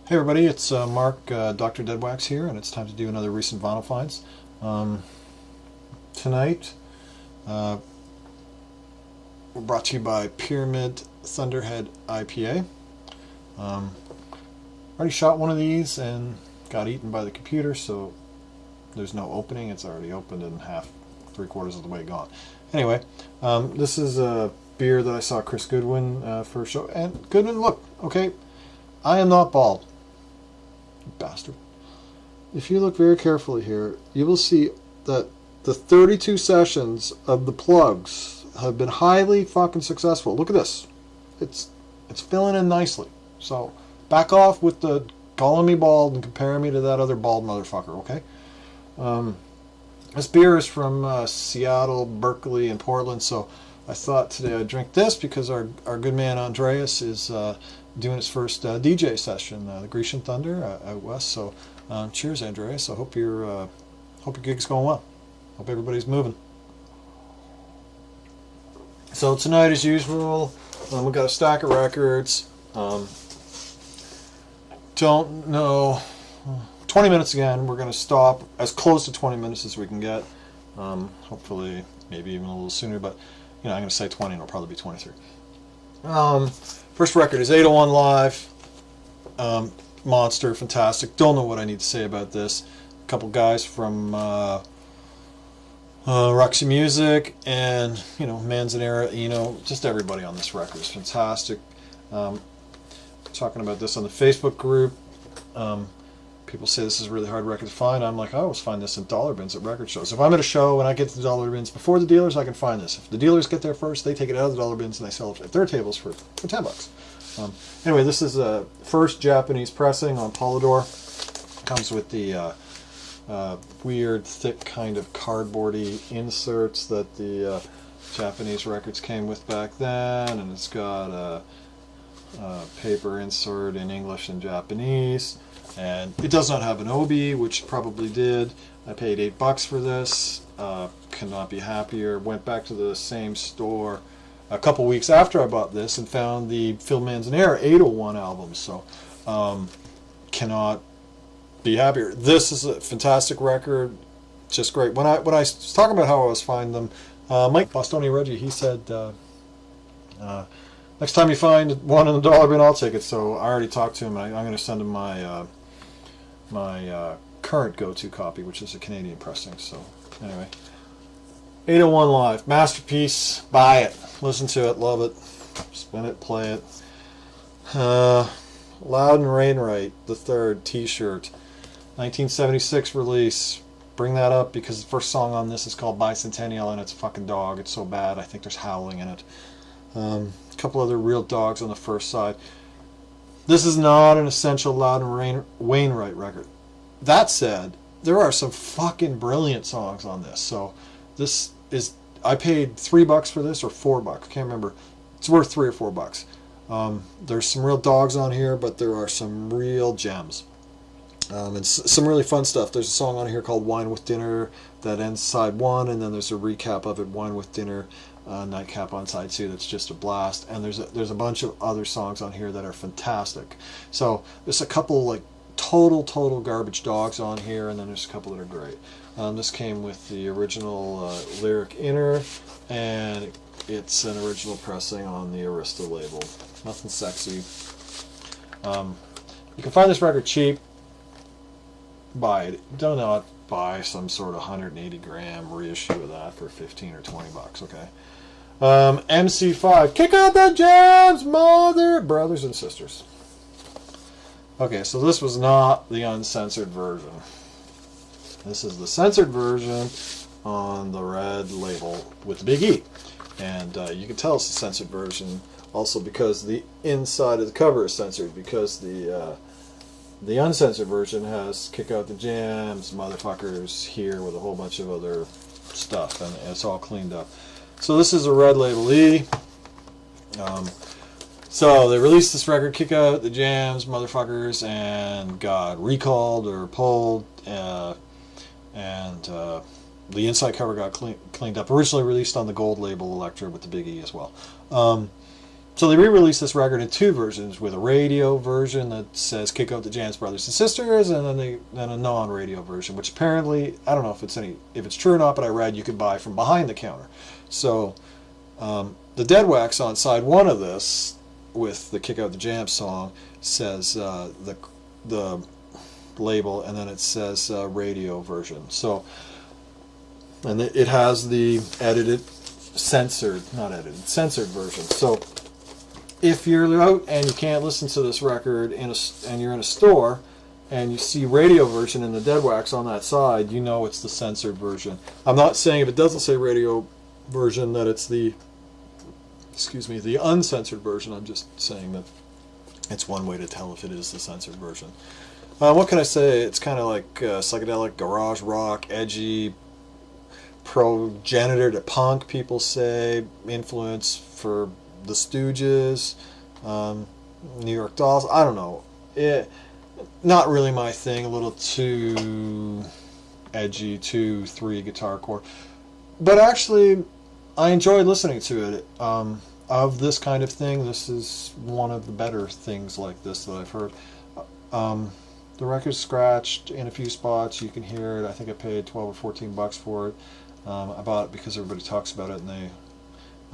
Hey everybody, it's Mark, DoctorDeadwax here, and it's time to do another recent vinyl finds. Tonight, we're brought to you by Pyramid Thunderhead IPA. Already shot one of these and got eaten by the computer, so there's no opening. It's already opened and half, 3/4 of the way gone. Anyway, this is a beer that I saw Chris Goodwin for a show. And Goodwin, look, okay, I am not bald. Bastard. If you look very carefully here, you will see that the 32 sessions of the plugs have been highly fucking successful. Look at this. It's filling in nicely. So back off with the calling me bald and comparing me to that other bald motherfucker, okay? This beer is from Seattle, Berkeley, and Portland, so I thought today I'd drink this because our good man Andreas is doing his first DJ session, the Grecian Thunder out west. So cheers, Andreas. I hope your gig's going well. Hope everybody's moving. So tonight, as usual, we've got a stack of records. Don't know. 20 minutes again. We're going to stop as close to 20 minutes as we can get. Hopefully, maybe even a little sooner, but I'm going to say 20 and it'll probably be 23. First record is 801 Live. Monster, fantastic. Don't know what I need to say about this. A couple guys from Roxy Music and Manzanera, just everybody on this record is fantastic. Talking about this on the Facebook group. People say this is a really hard record to find. I'm like, I always find this in dollar bins at record shows. If I'm at a show and I get to the dollar bins before the dealers, I can find this. If the dealers get there first, they take it out of the dollar bins and they sell it at their tables for $10. Anyway, this is a first Japanese pressing on Polydor. Comes with the weird, thick kind of cardboardy inserts that the Japanese records came with back then, and it's got a paper insert in English and Japanese. And it does not have an obi, which probably did. I paid $8 for this. Cannot be happier. Went back to the same store a couple weeks after I bought this and found the Phil Manzanera 801 album. So cannot be happier. This is a fantastic record. Just great. When I was talking about how I was finding them, Mike Bostoni Reggie, he said, next time you find one in the dollar bin, I'll take it. So I already talked to him. I'm going to send him my current go-to copy, which is a Canadian pressing. So anyway, 801 Live, masterpiece. Buy it, listen to it, love it, spin it, play it. Loudon Wainwright III T-shirt, 1976 release. Bring that up because the first song on this is called Bicentennial, and it's a fucking dog. It's so bad. I think there's howling in it. A couple other real dogs on the first side. This is not an essential Loudon Wainwright record. That said, there are some fucking brilliant songs on this. So this is, I paid $3 for this or $4. Can't remember. It's worth $3 or $4. There's some real dogs on here, but there are some real gems. And some really fun stuff. There's a song on here called Wine with Dinner that ends side 1, and then there's a recap of it, Wine with Dinner, nightcap on side 2. That's just a blast. And there's a bunch of other songs on here that are fantastic. So there's a couple like total garbage dogs on here, and then there's a couple that are great. This came with the original lyric inner, and it's an original pressing on the Arista label. Nothing sexy. You can find this record cheap. Buy it. Do not buy some sort of 180 gram reissue of that for 15 or 20 bucks, okay? MC5, kick out the jams, brothers and sisters. Okay, so this was not the uncensored version. This is the censored version on the red label with the big E. And you can tell it's the censored version also because the inside of the cover is censored, because the uncensored version has kick out the jams, motherfuckers here with a whole bunch of other stuff, and it's all cleaned up. So this is a red label E. So they released this record, Kick Out the Jams, Motherfuckers, and got recalled or pulled, and the inside cover got cleaned up. Originally released on the gold label Elektra with the big E as well. So they re-released this record in 2 versions, with a radio version that says "Kick Out the Jams Brothers and Sisters," and then a non-radio version, which apparently, I don't know if it's true or not, but I read you could buy from behind the counter. So the Deadwax on side 1 of this, with the "Kick Out the Jams" song, says the label, and then it says radio version. So, and it has the censored version. So if you're out and you can't listen to this record and you're in a store and you see radio version in the Deadwax on that side, you know it's the censored version. I'm not saying if it doesn't say radio version that it's the uncensored version. I'm just saying that it's one way to tell if it is the censored version. What can I say? It's kind of like psychedelic, garage rock, edgy, progenitor to punk, people say, influence for the Stooges, New York Dolls. I don't know. Not really my thing. A little too edgy, 2/3 guitar chord. But actually, I enjoyed listening to it. Of this kind of thing, this is one of the better things like this that I've heard. The record's scratched in a few spots. You can hear it. I think I paid $12 or $14 for it. I bought it because everybody talks about it, and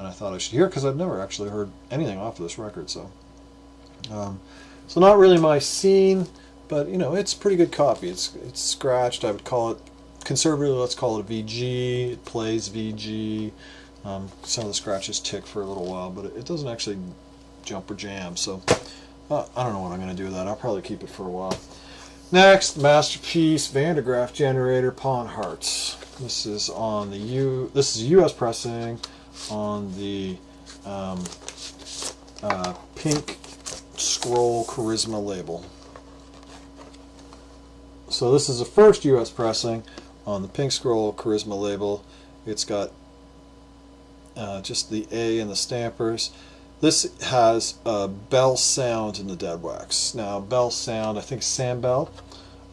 I thought I should hear it because I've never actually heard anything off of this record. So not really my scene, but it's a pretty good copy. It's scratched. I would call it conservatively. Let's call it a VG. It plays VG. Some of the scratches tick for a little while, but it doesn't actually jump or jam. So I don't know what I'm going to do with that. I'll probably keep it for a while. Next, Masterpiece, Graaf Generator, Pawn Hearts. This is on the This is U.S. pressing on the Pink Scroll Charisma label. So this is the first U.S. pressing on the Pink Scroll Charisma label. It's got just the A and the stampers. This has a Bell sound in the Deadwax. Now, Bell sound, I think Sam Bell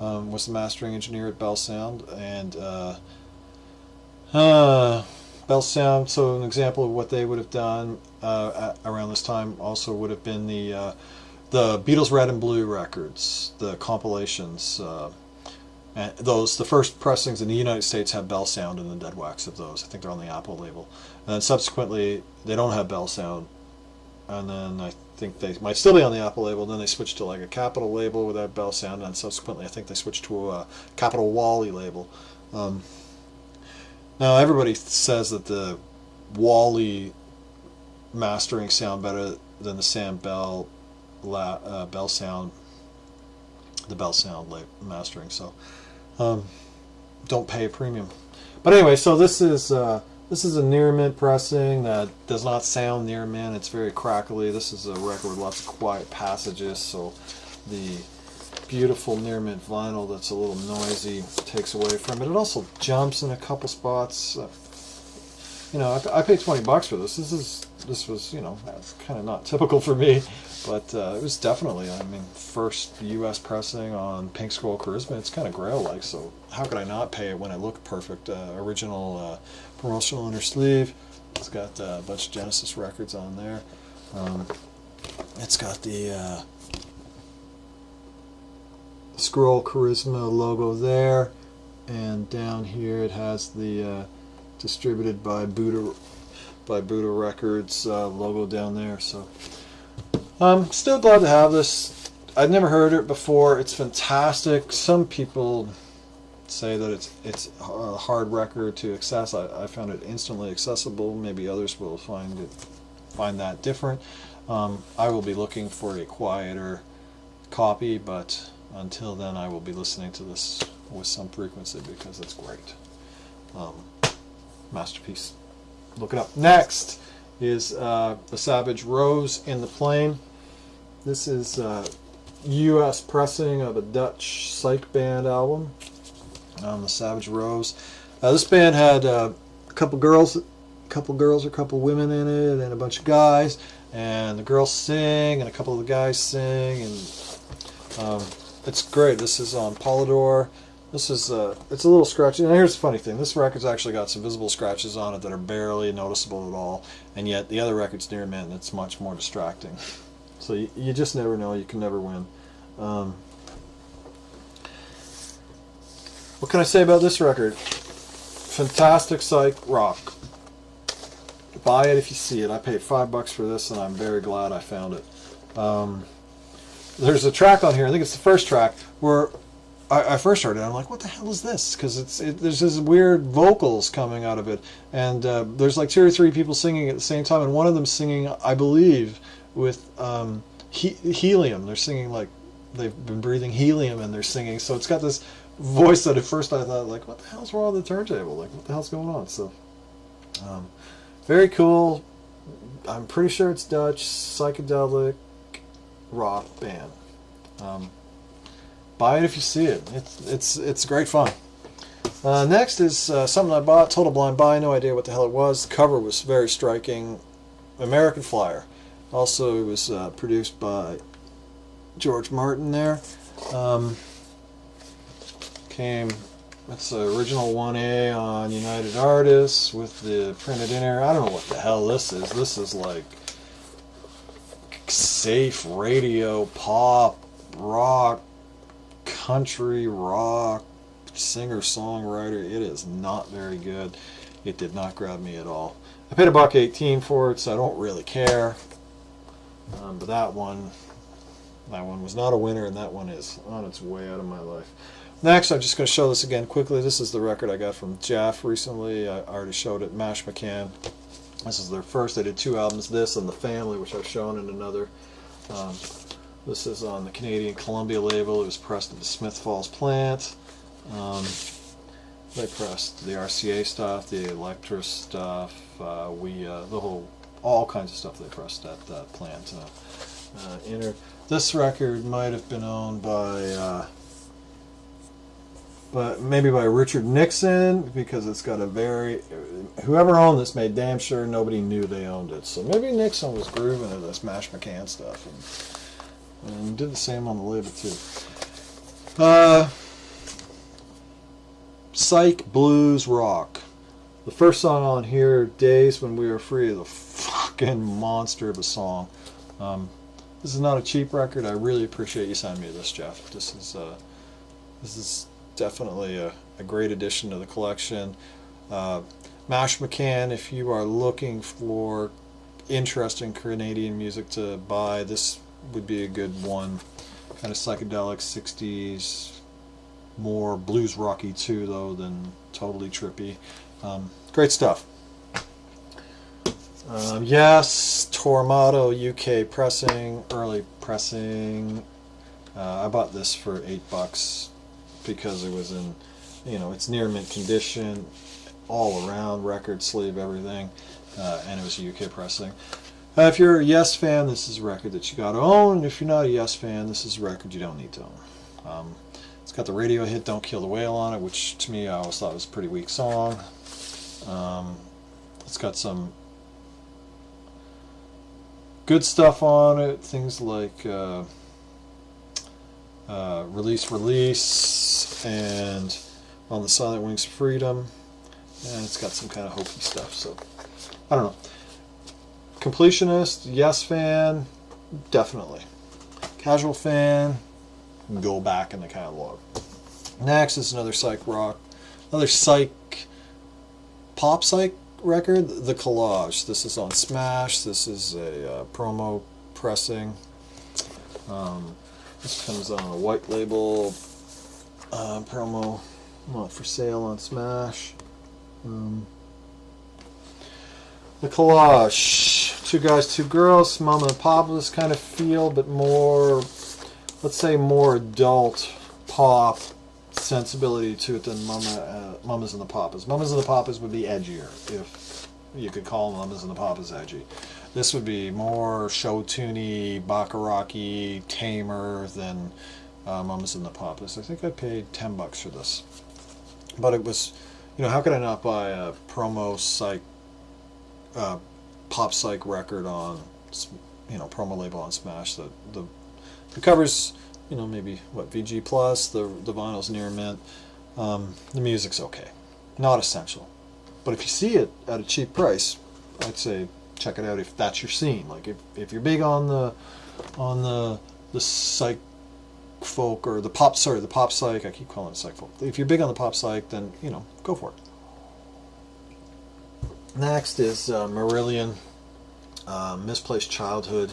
was the mastering engineer at Bell Sound, and Bell Sound. So an example of what they would have done around this time also would have been the Beatles Red and Blue records, the compilations. And the first pressings in the United States have Bell sound in the Deadwax of those. I think they're on the Apple label. And then subsequently, they don't have Bell sound. And then I think they might still be on the Apple label. Then they switched to like a Capitol label without Bell sound. And subsequently, I think they switched to a Capitol Wally label. Now, everybody says that the Wally mastering sound better than the Sam Bell Bell sound, the Bell sound mastering. So don't pay a premium. But anyway, so this is a near mint pressing that does not sound near mint. It's very crackly. This is a record with lots of quiet passages, so the beautiful near mint vinyl that's a little noisy takes away from it. It also jumps in a couple spots. I paid $20 for this. This was kind of not typical for me, but it was definitely, first U.S. pressing on Pink Scroll Charisma. It's kind of grail-like, so how could I not pay it when it looked perfect? Original promotional inner sleeve. It's got a bunch of Genesis records on there. It's got the Scroll Charisma logo there, and down here it has the distributed by Buddha Records logo down there. So I'm still glad to have this. I've never heard it before. It's fantastic. Some people say that it's a hard record to access. I found it instantly accessible. Maybe others will find that different. I will be looking for a quieter copy, but until then I will be listening to this with some frequency because it's great. Masterpiece. Look it up. Next is the Savage Rose in the Plain. This is U.S. pressing of a Dutch psych band album. The Savage Rose. This band had a couple girls or a couple women in it, and a bunch of guys. And the girls sing, and a couple of the guys sing, and it's great. This is on Polydor. This is it's a little scratchy. Now here's the funny thing: this record's actually got some visible scratches on it that are barely noticeable at all, and yet the other record's near mint, and it's much more distracting. So you just never know. You can never win. What can I say about this record? Fantastic psych rock. Buy it if you see it. I paid $5 for this, and I'm very glad I found it. There's a track on here. I think it's the first track where I first heard it. I'm like, what the hell is this? Because there's this weird vocals coming out of it, and there's like 2 or 3 people singing at the same time, and one of them singing, I believe, with helium. They're singing like they've been breathing helium, and they're singing. So it's got this voice that at first I thought, like, what the hell's wrong with the turntable? Like, what the hell's going on? So, very cool. I'm pretty sure it's Dutch, psychedelic rock band. Buy it if you see it. It's great fun. Next is something I bought, Total Blind Buy. No idea what the hell it was. The cover was very striking. American Flyer. Also, it was produced by George Martin there. It's the original 1A on United Artists with the printed in here. I don't know what the hell this is. This is like safe radio, pop, rock, country rock, singer-songwriter. It is not very good. It did not grab me at all. I paid $1.18 for it, so I don't really care. But that one was not a winner, and that one is on its way out of my life. Next, I'm just going to show this again quickly. This is the record I got from Jaff recently. I already showed it, Mashmakhan. This is their first. They did 2 albums, this and The Family, which I've shown in another. This is on the Canadian Columbia label. It was pressed at the Smith Falls plant. They pressed the RCA stuff, the Electra stuff, all kinds of stuff they pressed at that plant. This record might have been owned by maybe by Richard Nixon, because it's got whoever owned this made damn sure nobody knew they owned it. So maybe Nixon was grooving to this Mashmakhan stuff and did the same on the label too. Psych blues rock. The first song on here, Days When We Were Free, is a fucking monster of a song. This is not a cheap record. I really appreciate you sending me this, Jeff. This is definitely a great addition to the collection. Mashmakhan, if you are looking for interesting Canadian music to buy, this would be a good one. Kind of psychedelic 60s, more blues rocky too, though, than totally trippy. Great stuff. Yes, Tormato UK pressing, early pressing. I bought this for $8 because it was in, it's near mint condition, all around, record sleeve, everything, and it was a UK pressing. If you're a Yes fan, this is a record that you got to own. If you're not a Yes fan, this is a record you don't need to own. It's got the radio hit "Don't Kill the Whale" on it, which to me I always thought was a pretty weak song. It's got some good stuff on it, things like Release and On the Silent Wings of Freedom, and it's got some kind of hokey stuff. So I don't know. Completionist, Yes fan, definitely. Casual fan, go back in the catalog. Next is another psych rock, another pop psych record, The Collage. This is on Smash. This is a promo pressing. This comes on a white label promo, not for sale on Smash. The Collage, 2 guys, 2 girls, Mama and Papa, this kind of feel, but more, let's say more adult pop sensibility to it than Mamas and the Papas. Mamas and the Papas would be edgier, if you could call Mamas and the Papas edgy. This would be more show-tuney, baccarat-y, tamer than Mamas and the Papas. I think I paid $10 for this. But it was, how could I not buy a promo psych, pop psych record on, promo label on Smash? The covers, maybe, VG+, the vinyl's near mint. The music's okay, not essential. But if you see it at a cheap price, I'd say check it out if that's your scene. Like if you're big on the psych folk or the pop psych, I keep calling it psych folk. If you're big on the pop psych, then go for it. Next is Marillion, Misplaced Childhood.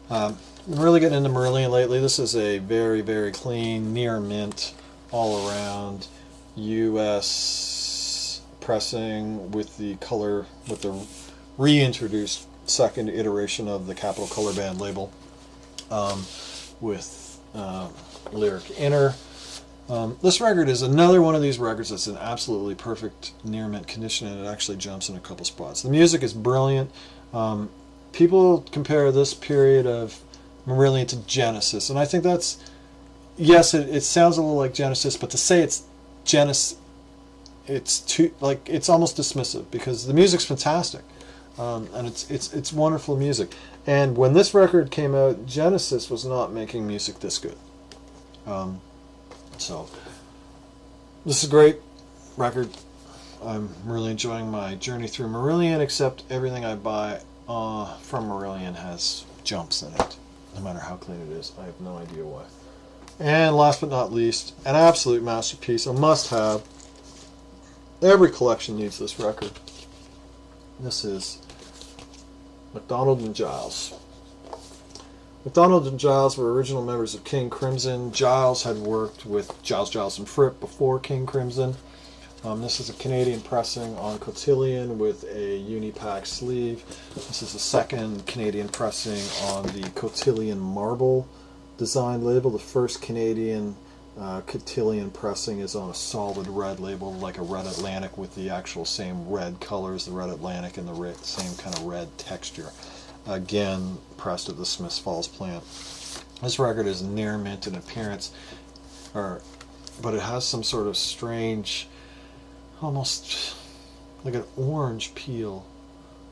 I'm really getting into Marillion lately. This is a very, very clean, near mint, all around US pressing with the reintroduced second iteration of the Capitol Color Band label, with lyric inner. This record is another one of these records that's in absolutely perfect near mint condition, and it actually jumps in a couple spots. The music is brilliant. People compare this period of Marillion to Genesis, and I think that's, yes, it sounds a little like Genesis, but to say it's Genesis, it's almost dismissive, because the music's fantastic, and it's wonderful music. And when this record came out, Genesis was not making music this good. So this is a great record. I'm really enjoying my journey through Marillion, except everything I buy from Marillion has jumps in it, no matter how clean it is. I have no idea why. And last but not least, an absolute masterpiece, a must-have. Every collection needs this record. This is McDonald and Giles. McDonald and Giles were original members of King Crimson. Giles had worked with Giles and Fripp before King Crimson. This is a Canadian pressing on cotillion with a unipack sleeve. This is the second Canadian pressing on the cotillion marble design label. The first Canadian cotillion pressing is on a solid red label, like a Red Atlantic, with the actual same red colors, the Red Atlantic, and the same kind of red texture. Again, pressed at the Smiths Falls plant. This record is near mint in appearance, but it has some sort of strange, almost like an orange peel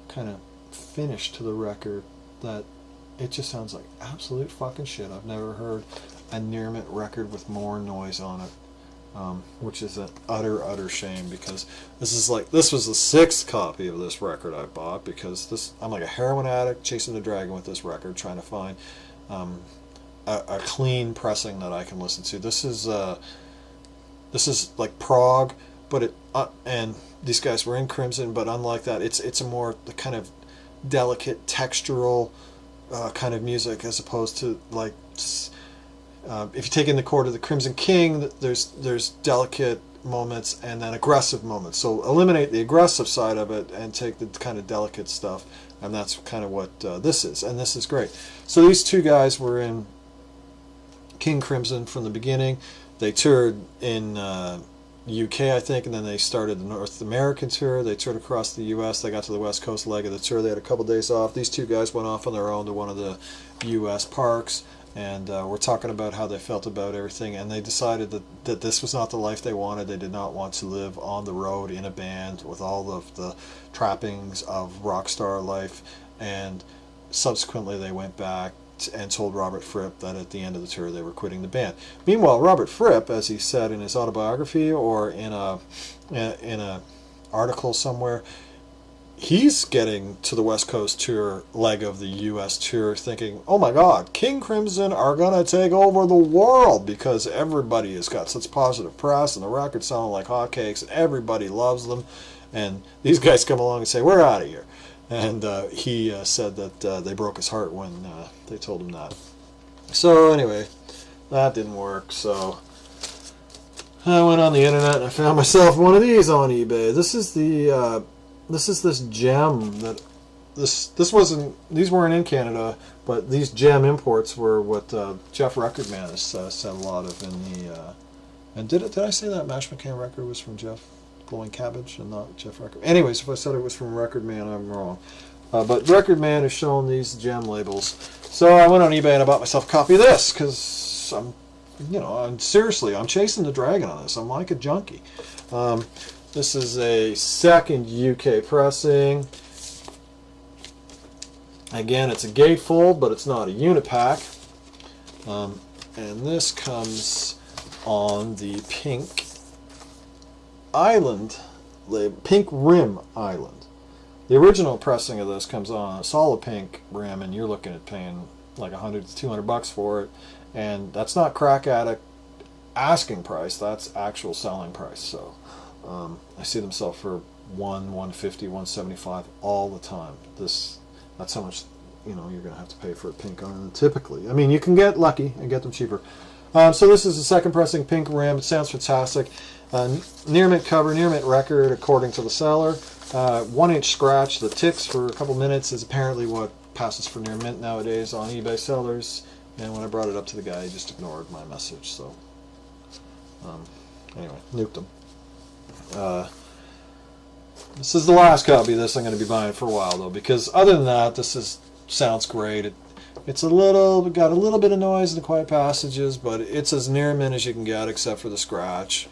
kind of finish to the record that it just sounds like absolute fucking shit. I've never heard a near mint record with more noise on it, which is an utter shame, because this was the 6th copy of this record I bought, because I'm like a heroin addict chasing the dragon with this record, trying to find a clean pressing that I can listen to. This is like prog, but and these guys were in Crimson, but unlike that, it's a more the kind of delicate textural kind of music, as opposed to like if you take in the chord of the Crimson King, there's delicate moments and then aggressive moments. So eliminate the aggressive side of it and take the kind of delicate stuff, and that's kind of what this is, and this is great. So these two guys were in King Crimson from the beginning. They toured in UK, I think, and then they started the North American tour. They toured across the US. They got to the West Coast leg of the tour. They had a couple days off. These two guys went off on their own to one of the US parks, and we're talking about how they felt about everything, and they decided that this was not the life they wanted. They did not want to live on the road in a band with all of the trappings of rock star life, and subsequently they went back and told Robert Fripp that at the end of the tour they were quitting the band. Meanwhile, Robert Fripp, as he said in his autobiography or in a article somewhere, he's getting to the West Coast tour leg of the US tour thinking, oh my God, King Crimson are gonna take over the world, because everybody has got such positive press and the records sound like hotcakes and everybody loves them, and these guys come along and say, we're out of here. And he said that they broke his heart when they told him that. So anyway, that didn't work. So I went on the internet and I found myself one of these on eBay. This is this gem that this wasn't. These weren't in Canada, but these gem imports were what Jeff Recordman has said a lot of in the. And did I say that Mashmakhan record was from Jeff Glowing Cabbage and not Jeff Record? Anyways, if I said it was from Recordman, I'm wrong. But Recordman has shown these gem labels. So I went on eBay and I bought myself a copy of this, because I'm chasing the dragon on this. I'm like a junkie. This is a second UK pressing. Again, it's a gatefold, but it's not a unipack. And this comes on the pink Island, the Pink Rim Island. The original pressing of this comes on a solid pink rim, and you're looking at paying like $100 to $200 for it, and that's not crack addict asking price. That's actual selling price. So I see them sell for $150, $175 all the time. That's how much you're going to have to pay for a pink island typically. I mean, you can get lucky and get them cheaper. So this is the second pressing pink rim. It sounds fantastic. Near mint cover, near mint record, according to the seller. 1-inch scratch that ticks for a couple minutes is apparently what passes for near mint nowadays on eBay sellers. And when I brought it up to the guy, he just ignored my message. So anyway, nuked him. This is the last copy of this I'm going to be buying for a while, though, because other than that, sounds great. It's got a little bit of noise in the quiet passages, but it's as near mint as you can get, except for the scratch.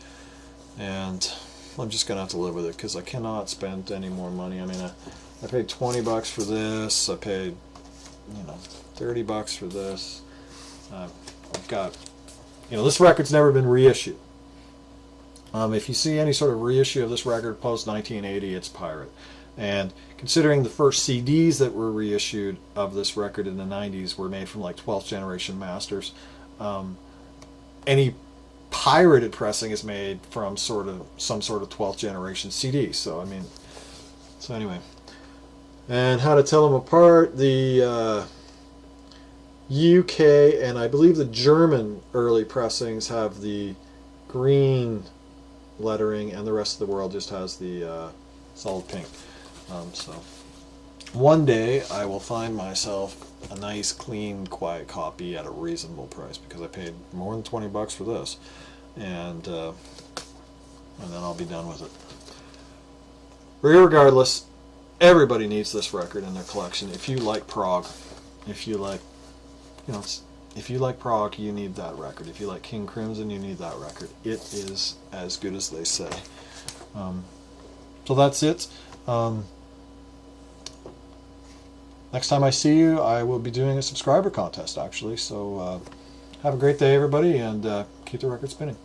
And I'm just gonna have to live with it because I cannot spend any more money. I mean, I paid $20 for this. I paid, $30 for this. I've got, this record's never been reissued. If you see any sort of reissue of this record post 1980, it's pirate. And considering the first CDs that were reissued of this record in the 90s were made from like 12th generation masters, any pirated pressing is made from some sort of 12th generation CD. So anyway, and how to tell them apart: the UK and I believe the German early pressings have the green lettering, and the rest of the world just has the solid pink. So one day I will find myself a nice, clean, quiet copy at a reasonable price, because I paid more than $20 for this, and then I'll be done with it. Regardless, everybody needs this record in their collection. If you like prog, if you like prog, you need that record. If you like King Crimson, you need that record. It is as good as they say. So that's it. Next time I see you, I will be doing a subscriber contest, actually. So have a great day, everybody, and keep the record spinning.